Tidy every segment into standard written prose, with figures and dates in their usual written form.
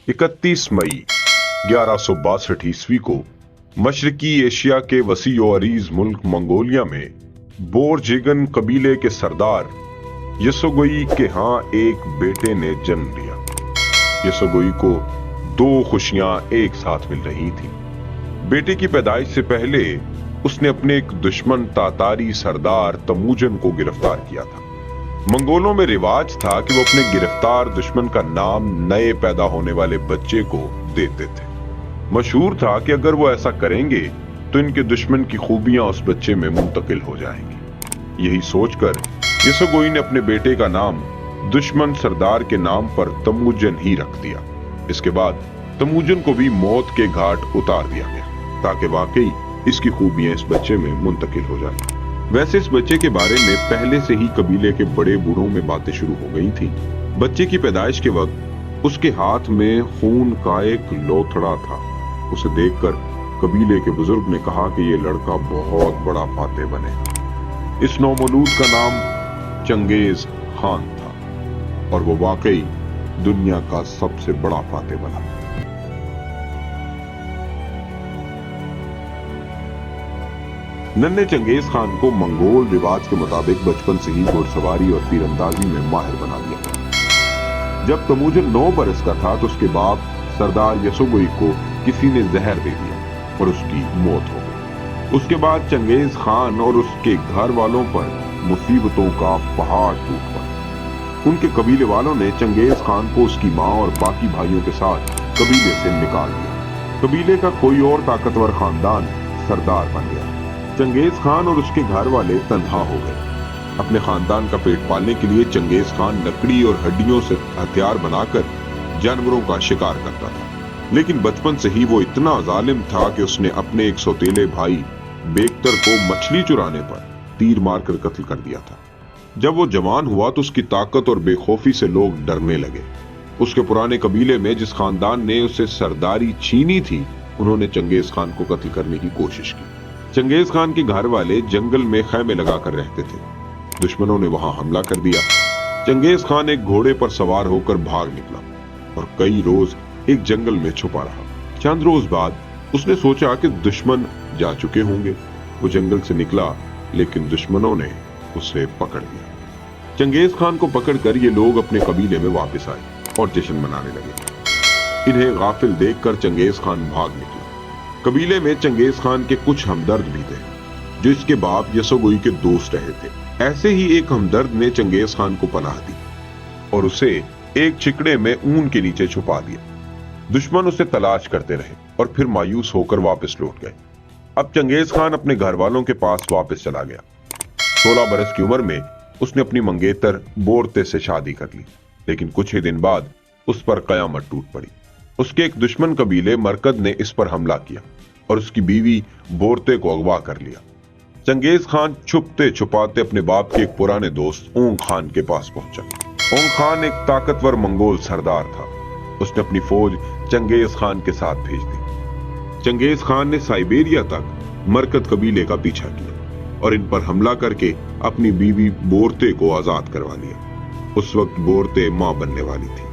31 मई 1162 ईस्वी को मशरकी एशिया के वसी और अरीज मुल्क मंगोलिया में बोरजेगन कबीले के सरदार यसोगोई के यहाँ एक बेटे ने जन्म लिया। यसोगोई को 2 खुशियां एक साथ मिल रही थी। बेटे की पैदाइश से पहले उसने अपने एक दुश्मन तातारी सरदार तमूजन को गिरफ्तार किया था। मंगोलों में रिवाज था कि वो अपने गिरफ्तार दुश्मन का नाम नए पैदा होने वाले बच्चे को देते थे। मशहूर था कि अगर वो ऐसा करेंगे तो इनके दुश्मन की खूबियां उस बच्चे में मुंतकिल हो जाएंगी। यही सोचकर यसोगोई ने अपने बेटे का नाम दुश्मन सरदार के नाम पर तमूजन ही रख दिया। इसके बाद तमूजन को भी मौत के घाट उतार दिया गया ताकि वाकई इसकी खूबियां इस बच्चे में मुंतकिल हो जाए। वैसे इस बच्चे के बारे में पहले से ही कबीले के बड़े बूढ़ों में बातें शुरू हो गई थी। बच्चे की पैदाइश के वक्त उसके हाथ में खून का एक लोथड़ा था। उसे देखकर कबीले के बुजुर्ग ने कहा कि ये लड़का बहुत बड़ा फातेह बनेगा। इस नौमौलूद का नाम चंगेज खान था और वो वाकई दुनिया का सबसे बड़ा फातेह बना। नन्हे चंगेज खान को मंगोल रिवाज के मुताबिक बचपन से ही घुड़सवारी और तीरंदाजी में माहिर बना दिया गया। जब तमूजन 9 बरस का था तो उसके बाप सरदार यसोगोई को किसी ने जहर दे दिया और उसकी मौत हो गई। उसके बाद चंगेज खान और उसके घर वालों पर मुसीबतों का पहाड़ टूट पड़ा। उनके कबीले वालों ने चंगेज खान को उसकी माँ और बाकी भाइयों के साथ कबीले से निकाल दिया। कबीले का कोई और ताकतवर खानदान सरदार बन गया। चंगेज खान और उसके घर वाले तन्हा हो गए। अपने खानदान का पेट पालने के लिए चंगेज खान लकड़ी और हड्डियों से हथियार बनाकर जानवरों का शिकार करता था। लेकिन बचपन से ही वो इतना जालिम था कि उसने अपने एक सौतेले भाई बेकतर को मछली चुराने पर तीर मारकर कत्ल कर दिया था। जब वो जवान हुआ तो उसकी ताकत और बेखौफी से लोग डरने लगे। उसके पुराने कबीले में जिस खानदान ने उसे सरदारी छीनी थी, उन्होंने चंगेज खान को कत्ल करने की कोशिश की। चंगेज खान के घर वाले जंगल में खैमे लगाकर रहते थे। दुश्मनों ने वहां हमला कर दिया। चंगेज खान एक घोड़े पर सवार होकर भाग निकला और कई रोज एक जंगल में छुपा रहा। चंद रोज बाद उसने सोचा कि दुश्मन जा चुके होंगे। वो जंगल से निकला लेकिन दुश्मनों ने उसे पकड़ लिया। चंगेज खान को पकड़कर ये लोग अपने कबीले में वापस आए और जश्न मनाने लगे। इन्हें गाफिल देखकर चंगेज खान भाग निकला। कबीले में चंगेज खान के कुछ हमदर्द भी थे जो इसके बाप यसोगोई के दोस्त रहे थे। ऐसे ही एक हमदर्द ने चंगेज खान को पनाह दी और उसे एक चिकड़े में ऊन के नीचे छुपा दिया। दुश्मन उसे तलाश करते रहे और फिर मायूस होकर वापस लौट गए। अब चंगेज खान अपने घर वालों के पास वापस चला गया। 16 बरस की उम्र में उसने अपनी मंगेतर बोरते से शादी कर ली। लेकिन कुछ ही दिन बाद उस पर कयामत टूट पड़ी। उसके एक दुश्मन कबीले मरकद ने इस पर हमला किया और उसकी बीवी बोरते को अगवा कर लिया। चंगेज खान छुपते छुपाते अपने बाप के एक पुराने दोस्त ओंग खान के पास पहुंचा। ओंग खान एक ताकतवर मंगोल सरदार था। उसने अपनी फौज चंगेज खान के साथ भेज दी। चंगेज खान ने साइबेरिया तक मरकद कबीले का पीछा किया और इन पर हमला करके अपनी बीवी बोरते को आजाद करवा लिया। उस वक्त बोरते मां बनने वाली थी।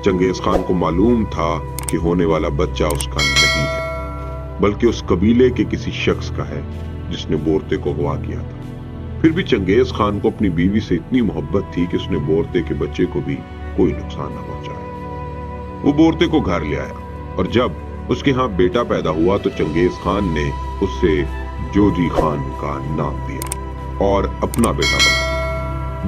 चंगेज खान को मालूम था कि होने वाला बच्चा उसका नहीं है बल्कि उस कबीले के किसी शख्स का है जिसने बोरते को अगवा किया था। फिर भी चंगेज खान को अपनी बीवी से इतनी मोहब्बत थी कि उसने बोरते के बच्चे को भी कोई नुकसान न पहुंचाया। वो बोरते को घर ले आया और जब उसके यहाँ बेटा पैदा हुआ तो चंगेज खान ने उससे जोजी खान का नाम दिया और अपना बेटा बना दिया।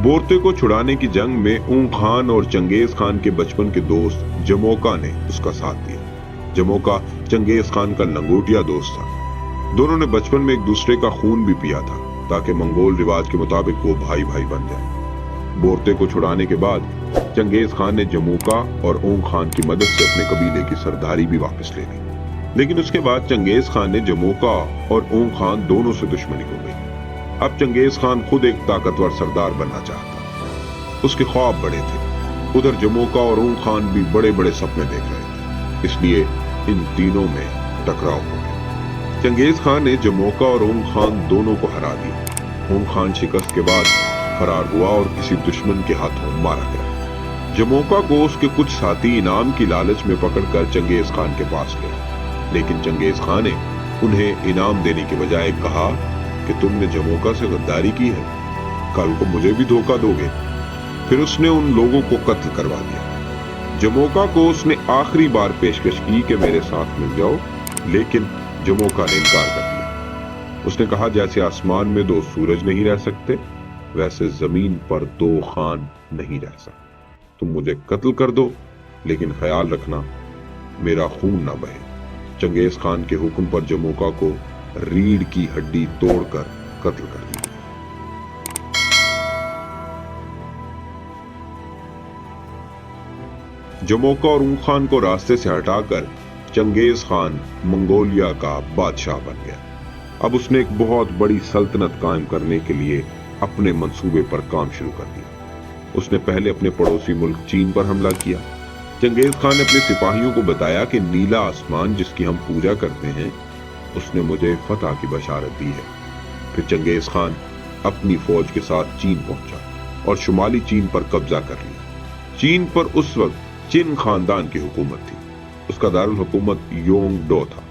बोरते को छुड़ाने की जंग में ऊंग खान और चंगेज खान के बचपन के दोस्त जमोका ने उसका साथ दिया। जमोका चंगेज खान का लंगोटिया दोस्त था। दोनों ने बचपन में एक दूसरे का खून भी पिया था ताकि मंगोल रिवाज के मुताबिक वो भाई भाई बन जाए। बोरते को छुड़ाने के बाद चंगेज खान ने जमोका और ऊंग खान की मदद से अपने कबीले की सरदारी भी वापस ले ली। लेकिन उसके बाद चंगेज खान ने जमोका और ऊंग खान दोनों से दुश्मनी हो गई। अब चंगेज खान खुद एक ताकतवर सरदार बनना चाहता। उसके ख्वाब बड़े थे। उधर जमोका और ऊंग खान भी बड़े बड़े सपने देख रहे थे। इसलिए इन तीनों में टकराव हो गया। चंगेज खान ने जमोका और ऊंग खान दोनों को हरा दिया। ऊंग खान शिकस्त के बाद फरार हुआ और किसी दुश्मन के हाथों मारा गया। जमोका को उसके कुछ साथी इनाम की लालच में पकड़कर चंगेज खान के पास गए, लेकिन चंगेज खान ने उन्हें इनाम देने के बजाय कहा कि तुमने जमोका से गद्दारी की है, कल को मुझे भी धोखा दोगे। फिर उसने उन लोगों को कत्ल करवा दिया। जमोका को उसने आखिरी बार पेशकश की कि मेरे साथ मिल जाओ, लेकिन जमोका ने इनकार कर दिया। उसने कहा, जैसे आसमान में दो सूरज नहीं रह सकते, वैसे जमीन पर दो खान नहीं रह सकते। तुम मुझे कत्ल कर दो, लेकिन ख्याल रखना मेरा खून ना बहे। चंगेज खान के हुक्म पर जमोका को रीढ़ की हड्डी तोड़कर कत्ल कर दिया। जमोका और ऊं खान को रास्ते से हटाकर चंगेज खान मंगोलिया का बादशाह बन गया। अब उसने एक बहुत बड़ी सल्तनत कायम करने के लिए अपने मंसूबे पर काम शुरू कर दिया। उसने पहले अपने पड़ोसी मुल्क चीन पर हमला किया। चंगेज खान ने अपने सिपाहियों को बताया कि नीला आसमान जिसकी हम पूजा करते हैं, उसने मुझे फतह की बशारत दी है। फिर चंगेज खान अपनी फौज के साथ चीन पहुंचा और शुमाली चीन पर कब्जा कर लिया। चीन पर उस वक्त चिन खानदान की हुकूमत थी। उसका दारुल हुकूमत योंगडो था,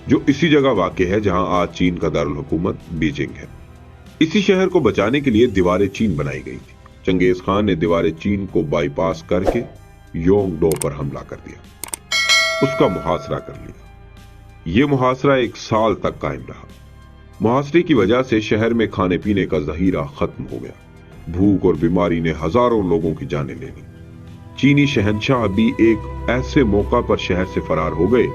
जो इसी जगह वाक़ है जहां आज चीन का दारुल हुकूमत बीजिंग है। इसी शहर को बचाने के लिए दीवार चीन बनाई गई थी। चंगेज खान ने दीवार चीन को बाईपास करके योंगडो पर हमला कर दिया, उसका मुहासरा कर लिया। यह मुहासरा 1 साल तक कायम रहा। मुहासरे की वजह से शहर में खाने पीने का जहीरा खत्म हो गया। भूख और बीमारी ने हजारों लोगों की जानें ले ली। चीनी शहंशाह भी एक ऐसे मौका पर शहर से फरार हो गए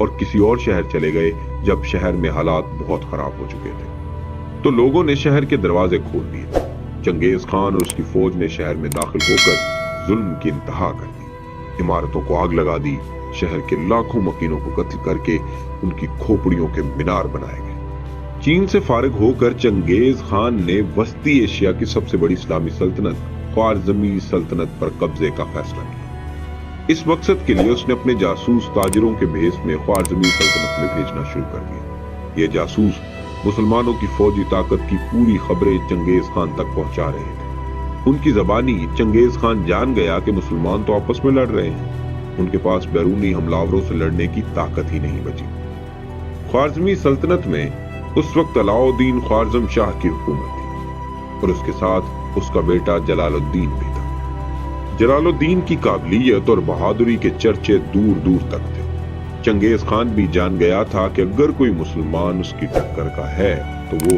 और किसी और शहर चले गए जब शहर में हालात बहुत खराब हो चुके थे। तो लोगों ने शहर के दरवाजे खोल दिए। चंगेज खान और उसकी फौज ने शहर में दाखिल होकर जुल्म की इंतहा कर दी। इमारतों को आग लगा दी। शहर के लाखों मकीनों को कत्ल करके उनकी खोपड़ियों के मीनार बनाए गए। चीन से फारिग होकर चंगेज खान ने वस्ती एशिया की सबसे बड़ी इस्लामी सल्तनत ख्वारज़मी सल्तनत पर कब्जे का फैसला किया। इस मकसद के लिए उसने अपने जासूस ताजिरों के भेस में ख्वारज़मी सल्तनत में भेजना शुरू कर दिया। ये जासूस मुसलमानों की फौजी ताकत की पूरी खबरें चंगेज खान तक पहुंचा रहे थे। उनकी जबानी चंगेज खान जान गया कि मुसलमान तो आपस में लड़ रहे हैं, उनके पास बैरूनी हमलावरों से लड़ने की ताकत ही नहीं बची। ख्वारज़मी सल्तनत में उस वक्त अलाउद्दीन ख्वारज़म शाह की हुकूमत थी और उसके साथ उसका बेटा जलालुद्दीन भी था। जलालुद्दीन की काबिलियत और बहादुरी के चर्चे दूर दूर तक थे। चंगेज खान भी जान गया था कि अगर कोई मुसलमान उसकी टक्कर का है तो वो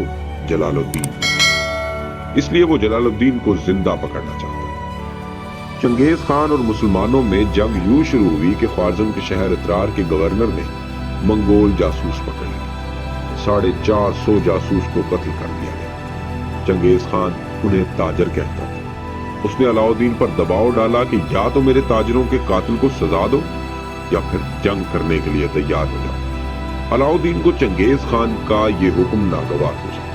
जलालुद्दीन है। इसलिए वो जलालुद्दीन को जिंदा पकड़ना चाहता था। चंगेज खान और मुसलमानों में जंग यूं शुरू हुई कि ख्वारज़म के शहर इतरार के गवर्नर ने मंगोल जासूस पकड़ लिया। 450 जासूस को कत्ल कर दिया गया। चंगेज खान उन्हें ताजर कहता था। उसने अलाउद्दीन पर दबाव डाला कि या तो मेरे ताजरों के कातिल को सजा दो या फिर जंग करने के लिए तैयार हो जाओ। अलाउद्दीन को चंगेज खान का यह हुक्म नागवार हो सका।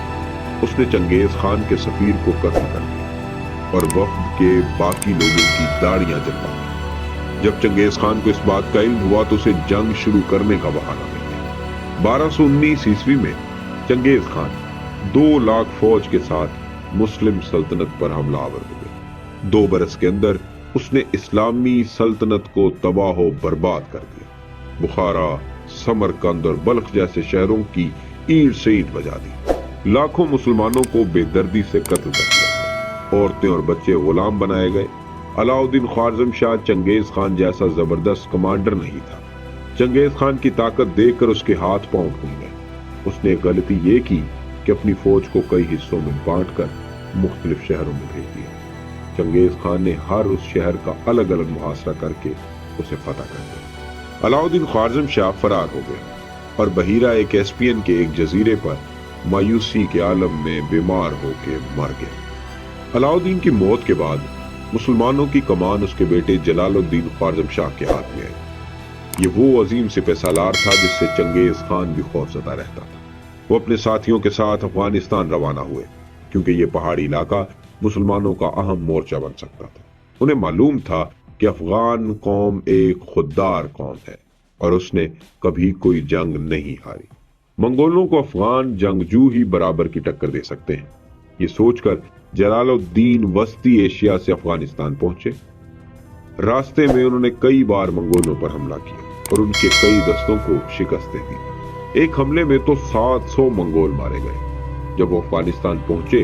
उसने चंगेज खान के सफीर को कत्ल कर दिया और वफ्द के बाकी लोगों की दाढ़ियां जलवा दी। जब चंगेज खान को इस बात का इल्म हुआ तो उसे जंग शुरू करने का बहाना मिल गया। 1219 ईस्वी में चंगेज खान 2 लाख फौज के साथ मुस्लिम सल्तनत पर हमलावर हो गए। 2 बरस के अंदर उसने इस्लामी सल्तनत को तबाह बर्बाद कर दिया। बुखारा, समरकंद और बल्ख जैसे शहरों की ईंट से ईंट बजा दी। लाखों मुसलमानों को बेदर्दी से कत्ल कर दिया। औरतें और बच्चे गुलाम बनाए गए। अलाउद्दीन ख्वारज़म शाह चंगेज खान जैसा जबरदस्त कमांडर नहीं था। चंगेज खान की ताकत देखकर उसके हाथ पांव फूल गए। उसने एक गलती ये की कि अपनी फौज को कई हिस्सों में बांटकर मुख्तलिफ शहरों में भेज दिया। चंगेज खान ने हर उस शहर का अलग अलग मुहासरा करके उसे फतह कर दिया। अलाउद्दीन ख्वारज़म शाह फरार हो गया और बहीरा कैस्पियन के एक जजीरे पर मायूसी के आलम में बीमार होकर मर गया। अलाउद्दीन की मौत के बाद मुसलमानों की कमान उसके बेटे जलालुद्दीन ख्वारज़म शाह के हाथ में आई। ये वो अजीम सिपह सालार था जिससे चंगेज खान भी खौफजदा रहता था। वो अपने साथियों के साथ अफगानिस्तान रवाना हुए क्योंकि ये पहाड़ी इलाका मुसलमानों का अहम मोर्चा बन सकता था। उन्हें मालूम था कि अफगान कौम एक खुददार कौम है और उसने कभी कोई जंग नहीं हारी। मंगोलों को अफगान जंगजू ही बराबर की टक्कर दे सकते हैं। ये सोचकर जलालुद्दीन वस्ती एशिया से अफगानिस्तान पहुंचे। रास्ते में उन्होंने कई बार मंगोलों पर हमला किया और उनके कई दस्तों को शिकस्तें दी। एक हमले में तो 700 मंगोल मारे गए। जब वो अफगानिस्तान पहुंचे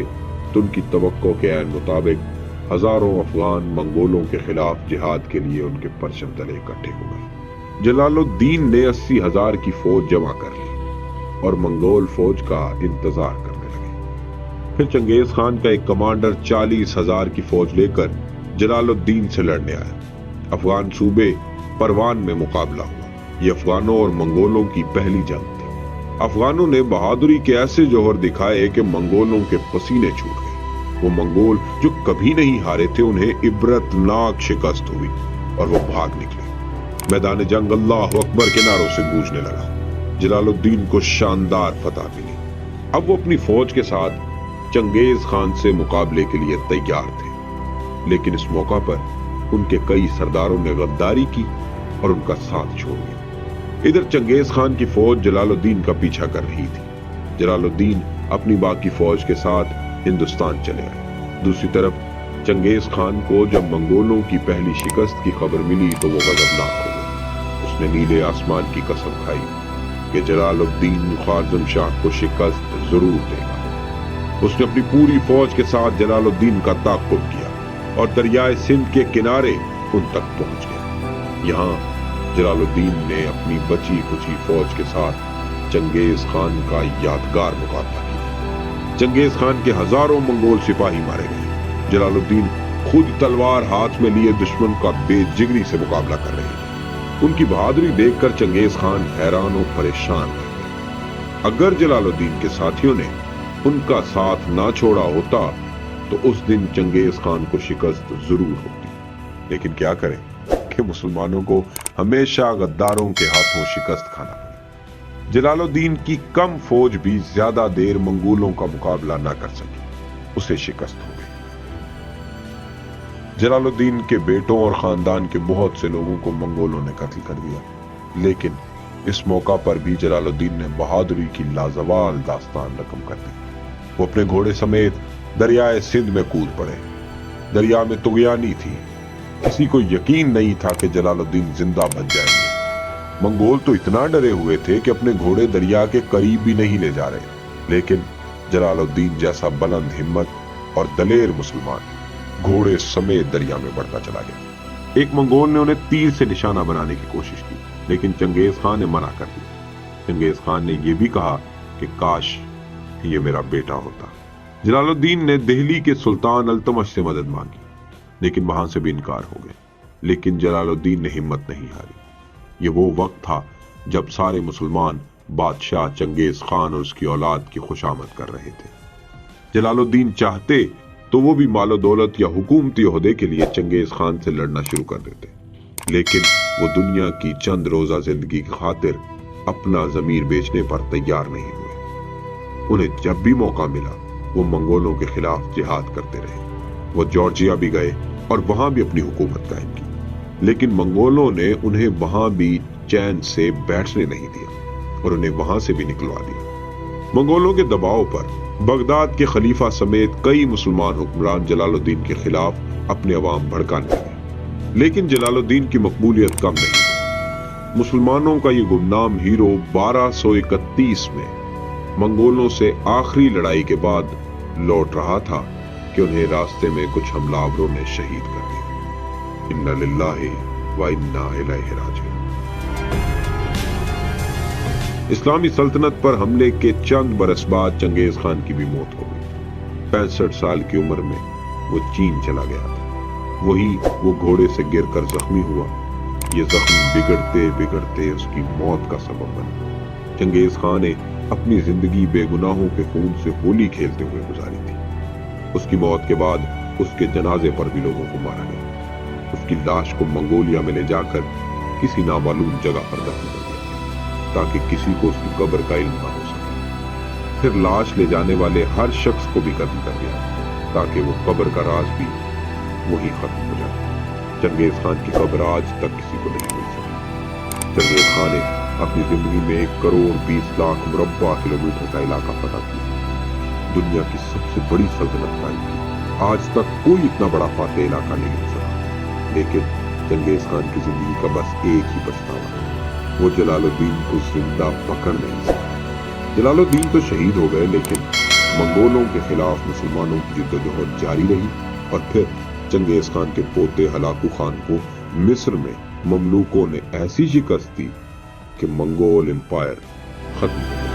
तो उनकी तवक्को के ऐन मुताबिक हजारों अफगान मंगोलों के खिलाफ जिहाद के लिए उनके परचम तले इकट्ठे हो गए। जलालुद्दीन ने 80,000 की फौज जमा कर ली और मंगोल फौज का इंतजार करने लगे। फिर चंगेज खान का एक कमांडर 40,000 की फौज लेकर जलालुद्दीन से लड़ने आया। अफगान सूबे परवान में मुकाबला हुआ। ये अफगानों और मंगोलों की पहली जंग थी। अफगानों ने बहादुरी के ऐसे जौहर दिखाए कि मंगोलों के पसीने छूट गए। वो मंगोल जो कभी नहीं हारे थे, उन्हें इबरतनाक शिकस्त हुई और वो भाग निकले। मैदान जंग अल्लाह अकबर के नारों से गूंजने लगा। जलालुद्दीन को शानदार फतह मिली। अब वो अपनी फौज के साथ चंगेज खान से मुकाबले के लिए तैयार थे, लेकिन इस मौका पर उनके कई सरदारों ने गद्दारी की और उनका साथ छोड़ दिया। इधर चंगेज खान की फौज जलालुद्दीन का पीछा कर रही थी। जलालुद्दीन अपनी बाकी फौज के साथ हिंदुस्तान चले आए। दूसरी तरफ चंगेज खान को जब मंगोलों की पहली शिकस्त की खबर मिली तो वो गजबनाक हो गया। उसने नीले आसमान की कसम खाई कि जलालुद्दीन ख्वारिज़म शाह को शिकस्त जरूर देगा। उसने अपनी पूरी फौज के साथ जलालुद्दीन का ताक़ुब किया और दरियाए सिंध के किनारे उन तक पहुंच गया। यहाँ जलालुद्दीन ने अपनी बची खुची फौज के साथ चंगेज खान का यादगार मुकाबला किया। चंगेज खान के हजारों मंगोल सिपाही मारे गए। जलालुद्दीन खुद तलवार हाथ में लिए दुश्मन का बेजिगरी से मुकाबला कर रहे थे। उनकी बहादुरी देखकर चंगेज खान हैरान और परेशान रह गए। अगर जलालुद्दीन के साथियों ने उनका साथ ना छोड़ा होता तो उस दिन चंगेज खान को शिकस्त जरूर होती। लेकिन क्या करें कि मुसलमानों को हमेशा गद्दारों के हाथों शिकस्त खाना पड़ा। जलालुद्दीन की कम फौज भी ज्यादा देर मंगोलों का मुकाबला ना कर सकी, उसे शिकस्त हो गई। जलालुद्दीन के बेटों और खानदान के बहुत से लोगों को मंगोलों ने कत्ल कर दिया, लेकिन इस मौका पर भी जलालुद्दीन ने बहादुरी की लाजवाल दास्तान रकम कर दी। वो अपने घोड़े समेत दरियाए सिंध में कूद पड़े। दरिया में तुगयानी थी। किसी को यकीन नहीं था कि जलालुद्दीन जिंदा बच जाएंगे। मंगोल तो इतना डरे हुए थे कि अपने घोड़े दरिया के करीब भी नहीं ले जा रहे, लेकिन जलालुद्दीन जैसा बुलंद हिम्मत और दलेर मुसलमान घोड़े समेत दरिया में बढ़ता चला गया। एक मंगोल ने उन्हें तीर से निशाना बनाने की कोशिश की, लेकिन चंगेज खान ने मना कर दिया। चंगेज खान ने यह भी कहा कि काश ये मेरा बेटा होता। जलालुद्दीन ने दिल्ली के सुल्तान अल्तमश से मदद मांगी, लेकिन वहां से भी इनकार हो गया। लेकिन जलालुद्दीन ने हिम्मत नहीं हारी। ये वो वक्त था जब सारे मुसलमान बादशाह चंगेज खान और उसकी औलाद की खुशामद कर रहे थे। जलालुद्दीन चाहते तो वो भी मालो दौलत या हुकूमती ओहदे के लिए चंगेज खान से लड़ना शुरू कर देते, लेकिन वो दुनिया की चंद रोजा जिंदगी की खातिर अपना जमीर बेचने पर तैयार नहीं हुए। उन्हें जब भी मौका मिला वो मंगोलों के खिलाफ जिहाद करते रहे। वो जॉर्जिया भी गए और वहां भी अपनी हुकूमत कायम की, लेकिन मंगोलों ने उन्हें वहां भी चैन से बैठने नहीं दिया और उन्हें वहां से भी निकलवा दिया। मंगोलों के दबाव पर बगदाद के खलीफा समेत कई मुसलमान हुक्मरान जलालुद्दीन के खिलाफ अपने अवाम भड़काने लगे, लेकिन जलालुद्दीन की मकबूलियत कम नहीं। मुसलमानों का ये गुमनाम हीरो 1231 में मंगोलों से आखिरी लड़ाई के बाद लौट रहा था कि उन्हें रास्ते में कुछ हमलावरों ने शहीद कर दिया। इन्ना लिल्लाहि व इन्ना इलैहि राजिऊन। इस्लामी सल्तनत पर हमले के चंद बरस बाद चंगेज खान की भी मौत हो गई। 65 साल की उम्र में वो चीन चला गया था। वही वो घोड़े से गिरकर जख्मी हुआ। ये जख्म बिगड़ते बिगड़ते उसकी मौत का सबब बना। चंगेज खान ने अपनी जिंदगी बेगुनाहों के खून से होली खेलते हुए गुजारी थी। उसकी मौत के बाद उसके जनाजे पर भी लोगों को मारा गया। उसकी लाश को मंगोलिया में ले जाकर किसी नामालूम जगह पर दफन कर दिया ताकि किसी को उसकी कब्र का इल्म ना हो सके। फिर लाश ले जाने वाले हर शख्स को भी कत्ल कर दिया ताकि वो कब्र का राज भी वही खत्म हो जाए। चंगेज खान की कब्र आज तक किसी को नहीं मिल सकी। चंगेज खान ने अपनी जिंदगी में 1 करोड़ 20 लाख मुरब्बा किलोमीटर का इलाका फतह किया। दुनिया की सबसे बड़ी सल्तनत कायम की। आज तक कोई इतना बड़ा फातेह इलाका नहीं मिल सका, लेकिन चंगेज खान की जिंदगी का बस एक ही पछतावा है, वो जलालुद्दीन को जिंदा पकड़ नहीं सका। जलालुद्दीन तो शहीद हो गए, लेकिन मंगोलों के खिलाफ मुसलमानों की जद्दोजहद जारी रही और फिर चंगेज खान के पोते हलाकू खान को मिस्र में ममलूकों ने ऐसी शिकस्त दी कि मंगोल एम्पायर खत्म हो गया।